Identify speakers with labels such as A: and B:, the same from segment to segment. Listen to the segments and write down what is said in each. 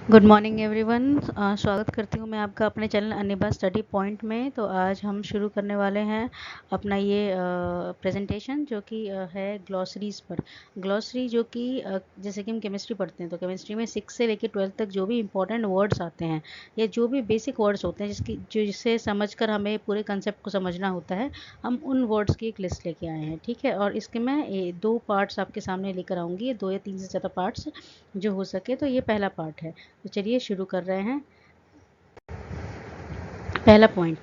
A: Good morning everyone. स्वागत करती हूँ मैं आपका अपने चैनल अनिबा स्टडी पॉइंट में। तो आज हम शुरू करने वाले हैं अपना ये प्रेजेंटेशन जो कि है ग्लॉसरीज पर। ग्लॉसरी जो कि जैसे कि हम केमिस्ट्री पढ़ते हैं तो केमिस्ट्री में 6 से लेकर 12 तक जो भी इंपॉर्टेंट वर्ड्स आते हैं या जो भी बेसिक वर्ड्स होते हैं जिसे समझकर हमें पूरे कंसेप्ट को समझना होता है, हम उन वर्ड्स की एक लिस्ट लेके आए हैं। ठीक है, और इसके मैं 2 पार्ट्स आपके सामने लेकर आऊँगी, 2 या 3 से ज़्यादा पार्ट्स जो हो सके। तो ये पहला पार्ट है, तो चलिए शुरू कर रहे हैं। पहला पॉइंट,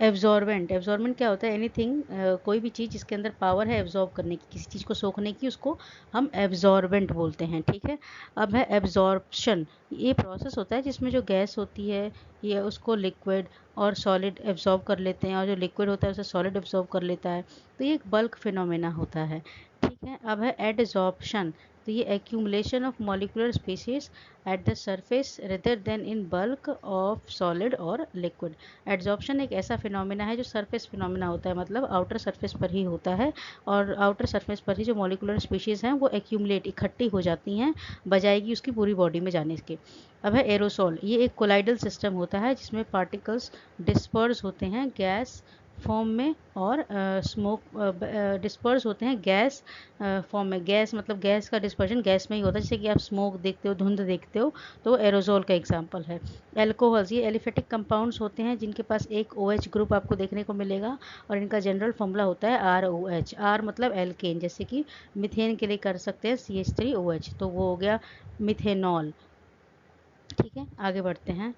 A: एब्जॉर्बेंट। एब्जॉर्बेंट क्या होता है? एनीथिंग, कोई भी चीज़ जिसके अंदर पावर है एब्जॉर्ब करने की, किसी चीज़ को सोखने की, उसको हम एब्जॉर्बेंट बोलते हैं। ठीक है, अब है एब्जॉर्प्शन। ये प्रोसेस होता है जिसमें जो गैस होती है ये उसको लिक्विड और सॉलिड एब्जॉर्ब कर लेते हैं, और जो लिक्विड होता है उसे सॉलिड एब्जॉर्ब कर लेता है। तो ये एक बल्क फिनोमेना होता है। ठीक है, अब है एडजॉर्प्शन। तो ये accumulation of molecular species at the surface rather then in bulk of solid और लिक्विड। एड्जॉर्प्शन एक ऐसा फिनोमेना है जो सरफेस फिनोमेना होता है, मतलब आउटर सरफेस पर ही होता है, और आउटर सरफेस पर ही जो मॉलिक्यूलर स्पीशीज़ हैं वो एक्यूमुलेट, इकट्ठी हो जाती हैं बजाएगी उसकी पूरी बॉडी में जाने के। अब है एरोसोल। ये एक कोलाइडल सिस्टम होता है जिसमें पार्टिकल्स डिस्पर्स होते हैं गैस फॉर्म में, और स्मोक डिस्पर्स होते हैं गैस फॉर्म में। गैस मतलब गैस का डिस्पर्जन गैस में ही होता है, जैसे कि आप स्मोक देखते हो, धुंध देखते हो, तो एरोजोल का एग्जांपल है। एल्कोहल्स, ये एलिफेटिक कंपाउंड्स होते हैं जिनके पास एक OH ग्रुप आपको देखने को मिलेगा, और इनका जनरल फॉर्मूला होता है ROH। R मतलब एल्केन, जैसे कि मिथेन के लिए कर सकते हैं CH3OH, तो वो हो गया मिथेनॉल। ठीक है, आगे बढ़ते हैं।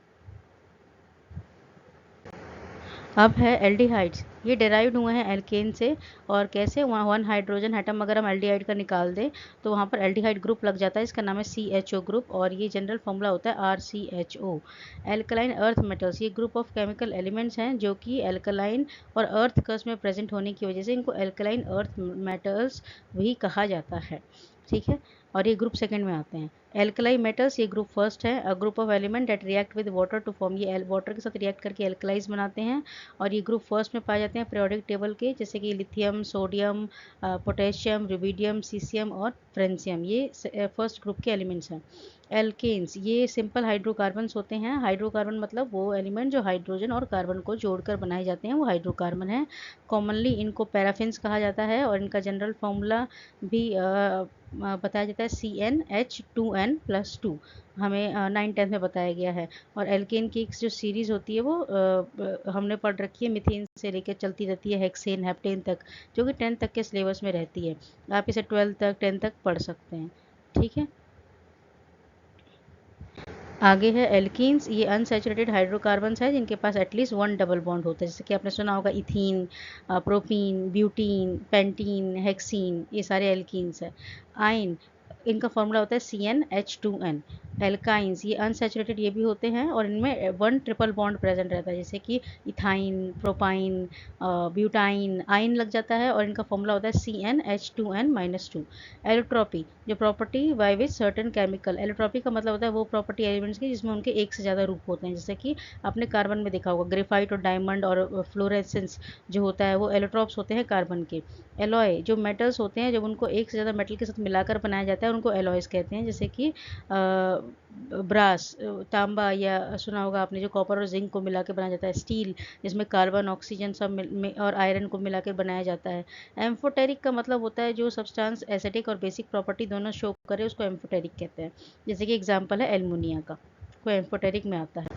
A: अब है एल्डिहाइड्स। ये डेराइव्ड हुए हैं एल्केन से, और कैसे? वहाँ 1 हाइड्रोजन एटम अगर हम एल्डिहाइड का निकाल दें तो वहाँ पर एल्डिहाइड ग्रुप लग जाता है, इसका नाम है CHO ग्रुप, और ये जनरल फॉर्मूला होता है RCHO। एल्कलाइन अर्थ मेटल्स, ये ग्रुप ऑफ केमिकल एलिमेंट्स हैं जो कि एल्कलाइन और अर्थ क्रस्ट में प्रेजेंट होने की वजह से इनको एल्कलाइन अर्थ मेटल्स भी कहा जाता है। ठीक है, और ये ग्रुप सेकंड में आते हैं। एल्कलाई मेटल्स, ये ग्रुप फर्स्ट है। A group of element that react with water to form, ये वाटर के साथ रिएक्ट करके एल्कलाइज बनाते हैं, और ये ग्रुप फर्स्ट में पाए जाते हैं पीरियोडिक टेबल के, जैसे कि lithium, sodium, potassium, rubidium, caesium और फ्रेंसियम। ये फर्स्ट ग्रुप के एलिमेंट्स हैं। एल्केन्स, ये सिंपल हाइड्रोकार्बन्स होते हैं। हाइड्रोकार्बन मतलब वो एलिमेंट जो हाइड्रोजन और कार्बन को जोड़कर बनाए जाते हैं, वो हाइड्रोकार्बन है। कॉमनली इनको पैराफिन्स कहा जाता है, और इनका जनरल फॉर्मूला भी बताया जाता है CnH2n+2, हमें 9th-10th में बताया गया है। और एल्केन की जो सीरीज़ होती है वो हमने पढ़ रखी है, मिथेन से लेकर चलती रहती है हेक्सेन, हेप्टेन तक, जो कि 10th तक के सिलेबस में रहती है। आप इसे 12th तक, 10th तक पढ़ सकते हैं। ठीक है, आगे है एल्कीन्स। ये अनसैचुरेटेड हाइड्रोकार्बन्स है जिनके पास एटलीस्ट 1 डबल बॉन्ड होता है, जैसे कि आपने सुना होगा ethene, propene, butene, pentene, hexene, ये सारे एल्कीन्स है। आइन, इनका फॉर्मूला होता है CnH2n। एल्काइंस, ये अनसैचुरेटेड ये भी होते हैं, और इनमें 1 ट्रिपल बॉन्ड प्रेजेंट रहता है, जैसे कि इथाइन, प्रोपाइन, ब्यूटाइन, आइन लग जाता है, और इनका फॉर्मूला होता है CnH2n-2। एलोट्रॉपी, जो property by which certain chemical, allotropy का मतलब होता है वो प्रॉपर्टी एलिमेंट्स की जिसमें उनके एक से ज़्यादा रूप होते हैं, जैसे कि आपने कार्बन में देखा होगा ग्रेफाइट और डायमंड और फ्लोरेसेंस जो होता है वो एलोट्रॉप्स होते हैं कार्बन के। एलॉय, जो मेटल्स होते हैं जब उनको एक से ज़्यादा मेटल के साथ मिलाकर बनाया जाता है उनको एलॉयज कहते हैं, जैसे कि ब्रास, तांबा, या सुना होगा आपने जो कॉपर और जिंक को मिला के बनाया जाता है। स्टील, जिसमें कार्बन, ऑक्सीजन सब और आयरन को मिलाकर बनाया जाता है। एम्फोटेरिक का मतलब होता है जो सब्सटेंस एसिडिक और बेसिक प्रॉपर्टी दोनों शो करे उसको एम्फोटेरिक कहते हैं, जैसे कि एग्जांपल है एल्युमिनिया का, वो एम्फोटेरिक में आता है।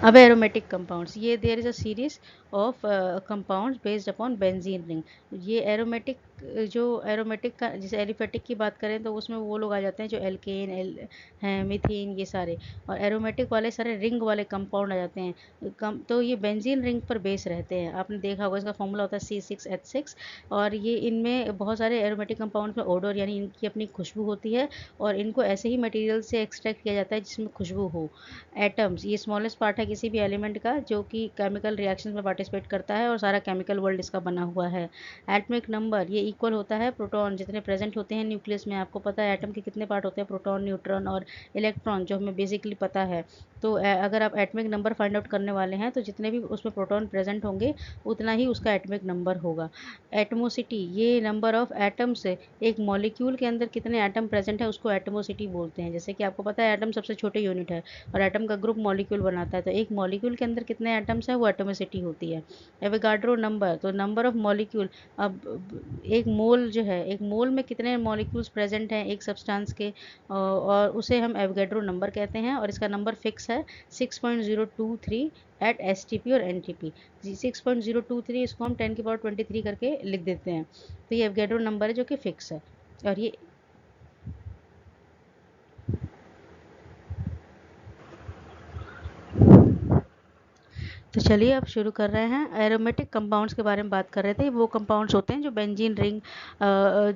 A: अब एरोमेटिक कंपाउंड्स, ये there is a series of compounds based upon benzene ring. ये एरोमेटिक, जो एरोमेटिक का जैसे एलिफेटिक की बात करें तो उसमें वो लोग आ जाते हैं जो एल्केन हैं, मीथेन, ये सारे, और एरोमेटिक वाले सारे रिंग वाले कंपाउंड आ जाते हैं। तो ये बेंजीन रिंग पर बेस रहते हैं, आपने देखा होगा इसका फॉर्मूला होता है C6H6। और ये इनमें बहुत सारे एरोमेटिक कंपाउंड्स में ओडोर यानी इनकी अपनी खुशबू होती है, और इनको ऐसे ही मटेरियल से एक्सट्रैक्ट किया जाता है जिसमें खुशबू हो। एटम्स, ये स्मॉलेस्ट पार्ट है किसी भी एलिमेंट का जो कि केमिकल रिएक्शन में पार्टिसिपेट करता है, और सारा केमिकल वर्ल्ड इसका बना हुआ है। एटमिक नंबर, ये इक्वल होता है प्रोटॉन जितने प्रेजेंट होते हैं न्यूक्लियस में। आपको पता है एटम के कितने पार्ट होते हैं, प्रोटॉन, न्यूट्रॉन और इलेक्ट्रॉन, जो हमें बेसिकली पता है। तो अगर आप एटमिक नंबर फाइंड आउट करने वाले हैं तो जितने भी उसमें प्रोटॉन प्रेजेंट होंगे उतना ही उसका एटमिक नंबर होगा। एटमोसिटी, ये नंबर ऑफ एटम्स, एक मॉलिक्यूल के अंदर कितने एटम प्रेजेंट है उसको एटमोसिटी बोलते हैं। जैसे कि आपको पता है एटम सबसे छोटे यूनिट है और एटम का ग्रुप मॉलिक्यूल बनाता है, तो एक मॉलिक्यूल के अंदर कितने एटम्स हैं वो एटमोसिटी होती है। एवोगाड्रो नंबर, तो नंबर ऑफ मॉलिक्यूल, अब एक मोल जो है, एक मोल में कितने मॉलिक्यूल्स प्रेजेंट हैं एक सब्सटेंस के, और उसे हम एवोगाड्रो नंबर कहते हैं और इसका नंबर फिक्स है 6.023 एट एसटीपी और एनटीपी। 6.023 इसको हम 10 की पावर 23 करके लिख देते हैं। तो ये एवोगाड्रो नंबर है जो कि फिक्स है। और ये तो चलिए अब शुरू कर रहे हैं। एरोमेटिक कंपाउंड्स के बारे में बात कर रहे थे। वो कंपाउंड्स होते हैं जो बेंजीन रिंग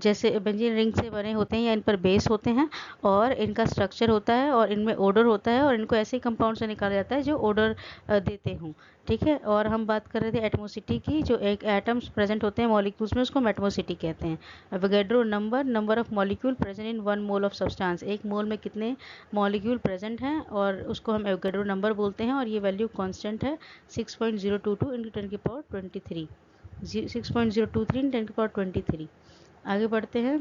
A: जैसे बेंजीन रिंग से बने होते हैं या इन पर बेस होते हैं और इनका स्ट्रक्चर होता है और इनमें ओडर होता है और इनको ऐसे कंपाउंड से निकाला जाता है जो ओडर देते हों। ठीक है, और हम बात कर रहे थे एटमोसिटी की। जो एक एटम्स प्रेजेंट होते हैं मॉलिक्यूल्स में उसको हम एटमोसिटी कहते हैं। Avogadro number, number of molecule present in 1 mole of substance, एक मोल में कितने मॉलिक्यूल प्रेजेंट हैं और उसको हम एवोगाड्रो नंबर बोलते हैं और ये वैल्यू कांस्टेंट है 6.022 इंटू 10 की पावर 23, 6.023 × 10 की पावर 23। आगे बढ़ते हैं।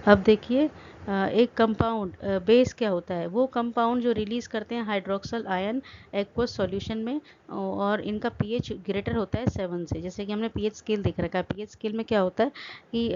A: अब देखिए एक कंपाउंड बेस क्या होता है। वो कंपाउंड जो रिलीज करते हैं हाइड्रोक्सल आयन एक्वस सॉल्यूशन में और इनका पीएच ग्रेटर होता है 7 से। जैसे कि हमने पीएच स्केल देख रखा है। पीएच स्केल में क्या होता है कि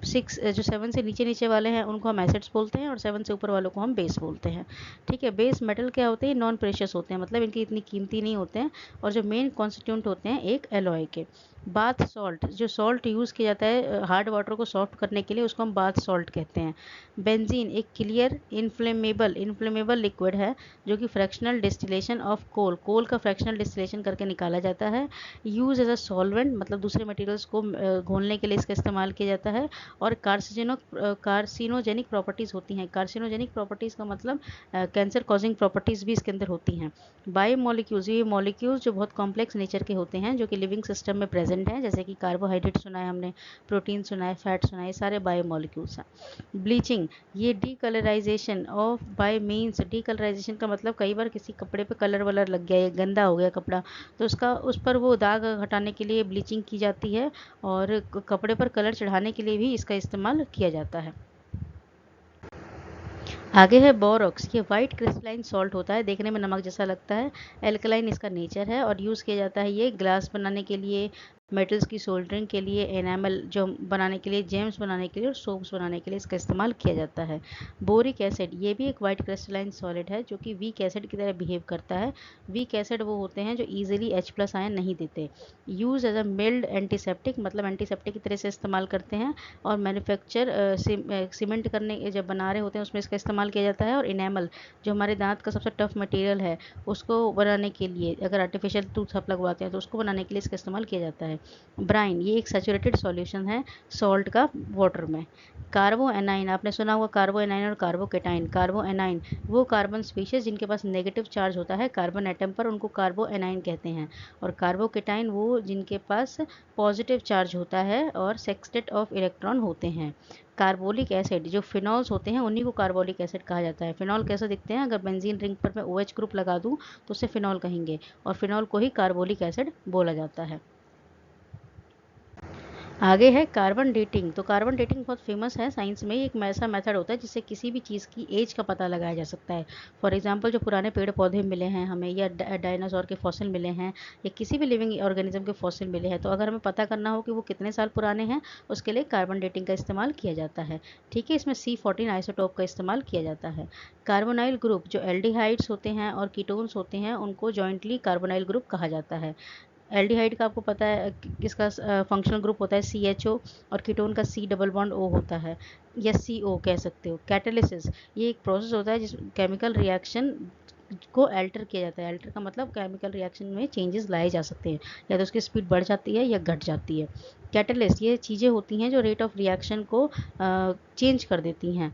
A: 6 जो 7 से नीचे नीचे वाले हैं उनको हम एसिड्स बोलते हैं और 7 से ऊपर वालों को हम बेस बोलते हैं। ठीक है, बेस मेटल क्या होते हैं, नॉन प्रेशियस होते हैं, मतलब इनकी इतनी कीमती नहीं होते हैं और जो मेन कॉन्स्टिट्यूंट होते हैं एक एलॉय के। बाथ सॉल्ट, जो सॉल्ट यूज़ किया जाता है हार्ड वाटर को सॉफ्ट करने के लिए उसको हम बाथ सॉल्ट कहते हैं। बेंजीन एक क्लियर इनफ्लेमेबल लिक्विड है जो कि फ्रैक्शनल डिस्टिलेशन ऑफ कोल का फ्रैक्शनल डिस्टिलेशन करके निकाला जाता है। यूज एज अ सॉल्वेंट, मतलब दूसरे मटेरियल्स को घोलने के लिए इसका इस्तेमाल किया जाता है। और कार्सिनोजेनिक प्रॉपर्टीज़ होती हैं। कार्सिनोजेनिक प्रॉपर्टीज़ का मतलब कैंसर कॉजिंग प्रॉपर्टीज़ भी इसके अंदर होती हैं। बायोमोलिक्यूल्स, ये मॉलिक्यूल्स जो बहुत कॉम्प्लेक्स नेचर के होते हैं जो कि लिविंग सिस्टम में प्रेजेंट हैं, जैसे कि कार्बोहाइड्रेट सुना है हमने, प्रोटीन सुना है, फैट सुना है, ये सारे बायोमोलिक्यूल्स हैं। ब्लीचिंग, ये decolourisation of bye means, decolourisation का मतलब कई बार किसी कपड़े पे कलर वलर लग गया, ये गंदा हो गया कपड़ा, तो उसका उस पर वो दाग हटाने के लिए ब्लीचिंग की जाती है और कपड़े पर कलर चढ़ाने के लिए भी इसका इस्तेमाल किया जाता है। आगे है बोरोक्स, ये वाइट क्रिस्टलाइन सॉल्ट होता है, देखने में नमक जैसा लगता है, एल्कलाइन इसका नेचर है और यूज़ किया जाता है ये ग्लास बनाने के लिए, मेटल्स की सोल्डरिंग के लिए, एनामल जो बनाने के लिए, जेम्स बनाने के लिए और सोप्स बनाने के लिए इसका इस्तेमाल किया जाता है। बोरिक एसिड, ये भी एक वाइट क्रिस्टलाइन सॉलिड है जो कि वीक एसिड की तरह बिहेव करता है। वीक एसिड वो होते हैं जो ईजिली H+ आयन नहीं देते। Use as a mild antiseptic, मतलब एंटीसेप्टिक की तरह से इस्तेमाल करते हैं और मैन्युफैक्चर सीमेंट करने जब बना रहे होते हैं उसमें इसका इस्तेमाल किया जाता है। और इनेमल, जो हमारे दांत का सबसे टफ मटेरियल है उसको बनाने के लिए, अगर आर्टिफिशियल टूथ आप लगवाते हैं तो उसको बनाने के लिए इसका इस्तेमाल किया जाता है। ब्राइन, ये एक सैचुरेटेड सॉल्यूशन है सॉल्ट का वाटर में। कार्बो एनाइन, आपने सुना होगा कार्बो एनाइन और कार्बोकेटाइन। कार्बो एनाइन वो कार्बन स्पीशीज जिनके पास नेगेटिव चार्ज होता है कार्बन एटम पर, उनको कार्बो एनाइन कहते हैं। और कार्बोकेटाइन वो जिनके पास पॉजिटिव चार्ज होता है और सेक्सटेट ऑफ इलेक्ट्रॉन होते हैं। कार्बोलिक एसिड, जो फिनॉल्स होते हैं उन्हीं को कार्बोलिक एसिड कहा जाता है। फिनॉल कैसे दिखते हैं, अगर बेंजीन रिंग पर मैं OH ग्रुप लगा दूं तो उसे फिनॉल कहेंगे और फिनॉल को ही कार्बोलिक एसिड बोला जाता है। आगे है कार्बन डेटिंग। तो कार्बन डेटिंग बहुत फेमस है साइंस में। एक ऐसा मेथड होता है जिससे किसी भी चीज़ की एज का पता लगाया जा सकता है। फॉर एग्जांपल जो पुराने पेड़ पौधे मिले हैं हमें, या डायनासोर के फॉसिल मिले हैं, या किसी भी लिविंग ऑर्गेनिज्म के फॉसिल मिले हैं, तो अगर हमें पता करना हो कि वो कितने साल पुराने हैं उसके लिए कार्बन डेटिंग का इस्तेमाल किया जाता है। ठीक है, इसमें C14 आइसोटोप का इस्तेमाल किया जाता है। कार्बोनाइल ग्रुप, जो एल्डिहाइड्स होते हैं और कीटोन्स होते हैं उनको जॉइंटली कार्बोनाइल ग्रुप कहा जाता है। एल्डिहाइड का आपको पता है इसका फंक्शनल ग्रुप होता है CHO और कीटोन का C डबल बॉन्ड O होता है, या CO कह सकते हो। कैटालिसिस, ये एक प्रोसेस होता है जिस केमिकल रिएक्शन को अल्टर किया जाता है। अल्टर का मतलब केमिकल रिएक्शन में चेंजेस लाए जा सकते हैं, या तो उसकी स्पीड बढ़ जाती है या घट जाती है। कैटलिस्ट, ये चीज़ें होती हैं जो रेट ऑफ रिएक्शन को चेंज कर देती हैं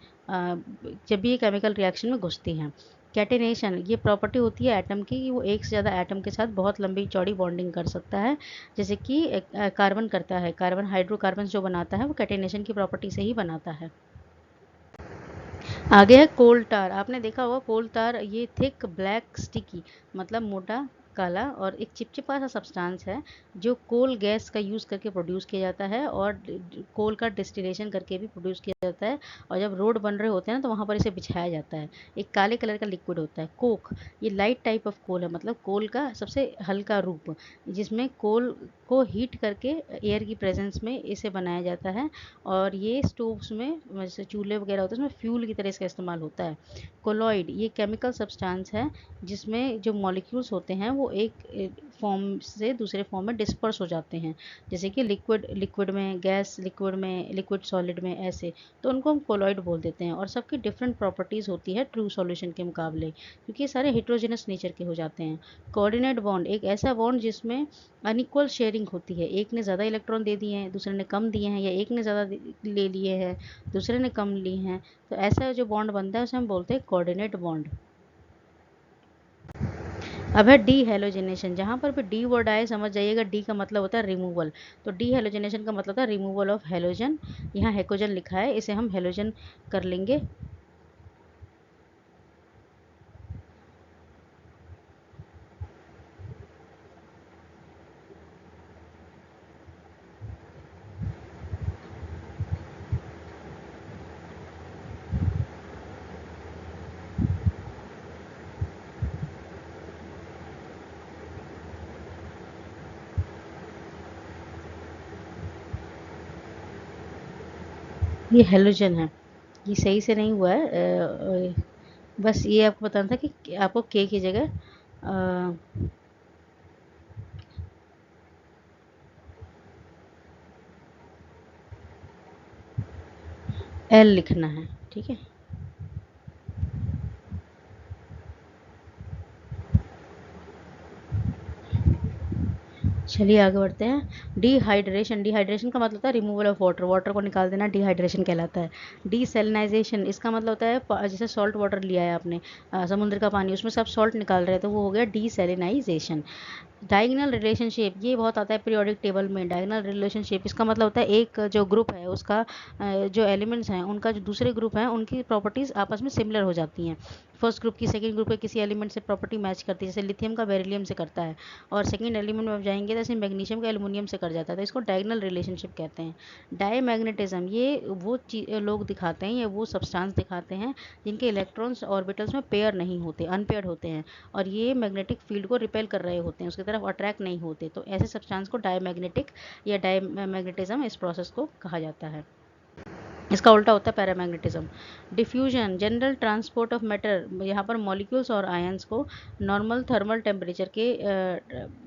A: जब भी ये केमिकल रिएक्शन में घुसती हैं। कैटेनेशन, ये प्रॉपर्टी होती है एटम की कि वो एक से ज़्यादा एटम के साथ बहुत लंबी चौड़ी बॉन्डिंग कर सकता है, जैसे कि कार्बन करता है। कार्बन हाइड्रोकार्बन जो बनाता है वो कैटेनेशन की प्रॉपर्टी से ही बनाता है। आगे है कोल टार। आपने देखा होगा कोल टार, ये थिक ब्लैक स्टिकी मतलब मोटा काला और एक चिपचिपा सा सब्सटेंस है जो कोल गैस का यूज़ करके प्रोड्यूस किया जाता है और कोल का डिस्टिलेशन करके भी प्रोड्यूस किया जाता है। और जब रोड बन रहे होते हैं ना तो वहाँ पर इसे बिछाया जाता है। एक काले कलर का लिक्विड होता है कोक। ये लाइट टाइप ऑफ कोल है, मतलब कोल का सबसे हल्का रूप, जिसमें कोल को हीट करके एयर की प्रेजेंस में इसे बनाया जाता है। और ये स्टोव्स में, जैसे चूल्हे वगैरह होते हैं, उसमें फ्यूल की तरह इसका इस्तेमाल होता है। कोलॉइड ये केमिकल सब्सटेंस है जिसमें जो मॉलिक्यूल्स होते हैं वो एक फॉर्म से दूसरे फॉर्म में डिस्पर्स हो जाते हैं, जैसे कि लिक्विड लिक्विड में, गैस लिक्विड में, लिक्विड सॉलिड में, ऐसे। तो उनको हम कोलॉइड बोल देते हैं। और सबकी डिफरेंट प्रॉपर्टीज़ होती है ट्रू सॉल्यूशन के मुकाबले, क्योंकि ये सारे हेट्रोजेनस नेचर के हो जाते हैं। कोऑर्डिनेट बॉन्ड एक ऐसा बॉन्ड जिसमें अनइक्वल शेयरिंग होती है, एक ने ज़्यादा इलेक्ट्रॉन दे दिए हैं, दूसरे ने कम दिए हैं, या एक ने ज़्यादा ले लिए हैं, दूसरे ने कम लिए हैं। तो ऐसा जो बॉन्ड बनता है उसे हम बोलते हैं कोऑर्डिनेट बॉन्ड। अब है डी हेलोजिनेशन। जहाँ पर भी डी वर्ड आए समझ जाइएगा डी का मतलब होता है रिमूवल। तो डी हेलोजिनेशन का मतलब होता है रिमूवल ऑफ हेलोजन। यहाँ हेकोजन लिखा है, इसे हम हेलोजन कर लेंगे। ये हेलोजन है, ये सही से नहीं हुआ है। बस ये आपको बताना था कि आपको के की जगह एल लिखना है, ठीक है। चलिए आगे बढ़ते हैं। डिहाइड्रेशन। डिहाइड्रेशन का मतलब होता है रिमूवल ऑफ वाटर, वाटर को निकाल देना डिहाइड्रेशन कहलाता है। डीसैलिनाइजेशन, इसका मतलब होता है जैसे सॉल्ट वाटर लिया है आपने, समुद्र का पानी, उसमें से आप सॉल्ट निकाल रहे हैं तो वो हो गया डीसैलिनाइजेशन। डायगोनल रिलेशनशिप, ये बहुत आता है पीरियोडिक टेबल में। डायगोनल रिलेशनशिप इसका मतलब होता है एक जो ग्रुप है उसका जो एलिमेंट्स हैं उनका जो दूसरे ग्रुप हैं उनकी प्रॉपर्टीज़ आपस में सिमिलर हो जाती हैं। फर्स्ट ग्रुप की सेकंड ग्रुप के किसी एलिमेंट से प्रॉपर्टी मैच करती है, जैसे लिथियम का बेरिलियम से करता है, और सेकंड एलिमेंट में आप जाएंगे तो जैसे मैग्नीशियम का एल्युमिनियम से कर जाता है, तो इसको डायगोनल रिलेशनशिप कहते हैं। डायमैग्नेटिज्म, ये वो लोग दिखाते हैं, या वो सब्सटेंस दिखाते हैं जिनके इलेक्ट्रॉन्स ऑर्बिटल्स में पेयर नहीं होते, अनपेयर्ड होते हैं, और ये मैग्नेटिक फील्ड को रिपेल कर रहे होते हैं, उसकी तरफ अट्रैक्ट नहीं होते। तो ऐसे सब्सटेंस को डायमैग्नेटिक या डायमैग्नेटिज्म इस प्रोसेस को कहा जाता है। इसका उल्टा होता है paramagnetism. Diffusion, general transport of matter, यहाँ पर मॉलिक्यूल्स और आयंस को नॉर्मल थर्मल टेम्परेचर के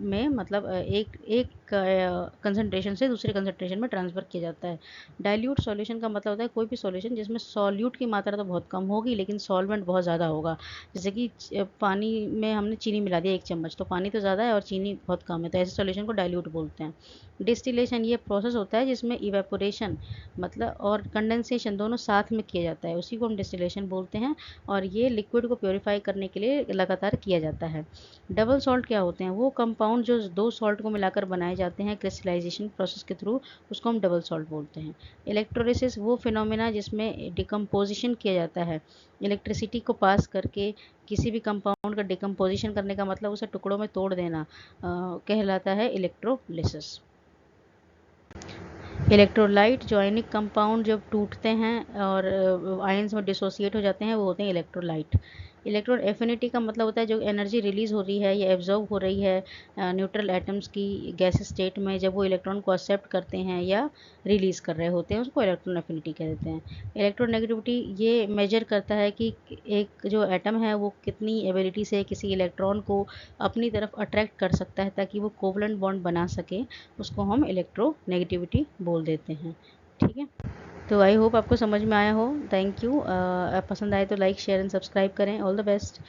A: में, मतलब एक एक कंसंट्रेशन से दूसरे कंसंट्रेशन में ट्रांसफ़र किया जाता है। डाइल्यूट सॉल्यूशन का मतलब होता है कोई भी सॉल्यूशन जिसमें सॉल्यूट की मात्रा तो बहुत कम होगी लेकिन सॉल्वेंट बहुत ज़्यादा होगा। जैसे कि पानी में हमने चीनी मिला दिया 1 चम्मच, तो पानी तो ज़्यादा है और चीनी बहुत कम है, तो ऐसे सॉल्यूशन को डाइल्यूट बोलते हैं। डिस्टिलेशन, ये प्रोसेस होता है जिसमें इवेपोरेशन मतलब और कंडेंसेशन दोनों साथ में किया जाता है, उसी को हम डिस्टिलेशन बोलते हैं। और ये लिक्विड को प्योरीफाई करने के लिए लगातार किया जाता है। डबल सॉल्ट क्या होते हैं? वो कंपाउंड जो 2 सॉल्ट को मिलाकर बनाए जाते हैं क्रिस्टलाइजेशन प्रोसेस के थ्रू, उसको हम डबल सॉल्ट बोलते हैं। इलेक्ट्रोलिसिस, वो फिनोमेना जिसमें डिकम्पोजिशन किया जाता है, इलेक्ट्रिसिटी को पास करके किसी भी कंपाउंड का डिकम्पोजिशन करने का मतलब उसे टुकड़ों में तोड़ देना कहलाता है इलेक्ट्रोलिसिस। इलेक्ट्रोलाइट, जो आयनिक कंपाउंड जब टूटते हैं और आयंस में डिसोसिएट हो जाते हैं वो होते हैं इलेक्ट्रोलाइट। इलेक्ट्रॉन एफिनिटी का मतलब होता है जो एनर्जी रिलीज़ हो रही है या एब्जॉर्ब हो रही है न्यूट्रल एटम्स की गैस स्टेट में, जब वो इलेक्ट्रॉन को एक्सेप्ट करते हैं या रिलीज़ कर रहे होते हैं, उसको इलेक्ट्रॉन एफिनिटी कह देते हैं। इलेक्ट्रोनेगेटिविटी, ये मेजर करता है कि एक जो एटम है वो कितनी एबिलिटी से किसी इलेक्ट्रॉन को अपनी तरफ अट्रैक्ट कर सकता है ताकि वो कोवलेंट बॉन्ड बना सके, उसको हम इलेक्ट्रोनेगेटिविटी बोल देते हैं। ठीक है, तो आई होप आपको समझ में आया हो। Thank you. पसंद आए तो लाइक शेयर एंड सब्सक्राइब करें। All the best.